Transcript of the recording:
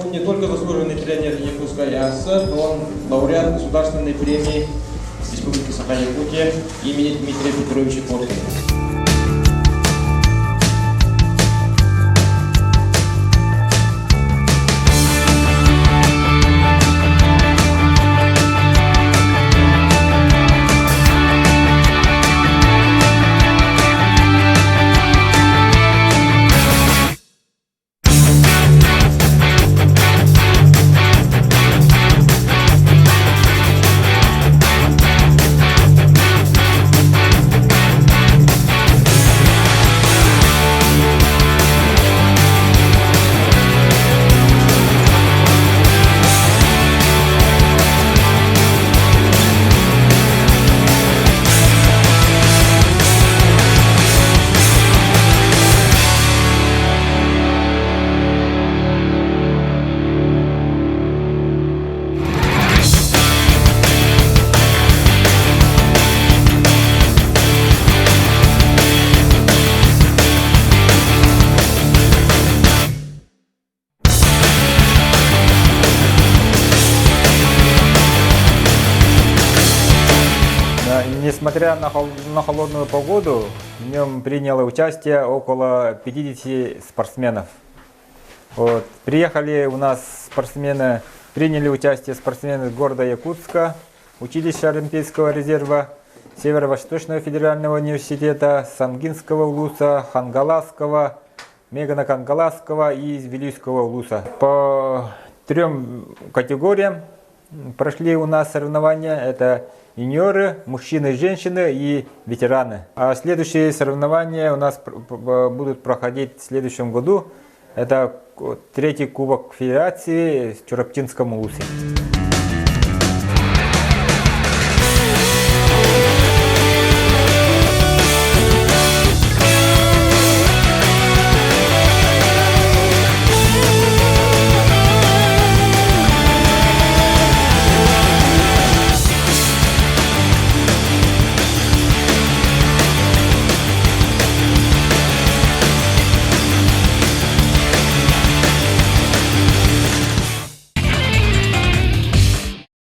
Он не только заслуженный тренер Якутской АС, но он лауреат государственной премии Республики Саха-Якутия имени Дмитрия Петровича Коткина. Несмотря на холодную погоду, в нем приняло участие около 50 спортсменов. Вот. Приехали у нас спортсмены, приняли участие спортсмены из города Якутска, училища Олимпийского резерва, Северо-Восточного федерального университета, Самгинского улуса, Хангаласского, Мегана-Кангаласского и Вилюйского улуса. По 3 категориям прошли у нас соревнования. Это юниоры, мужчины, женщины и ветераны. А следующие соревнования у нас будут проходить в следующем году. Это 3-й кубок федерации в Чураптинском улусе.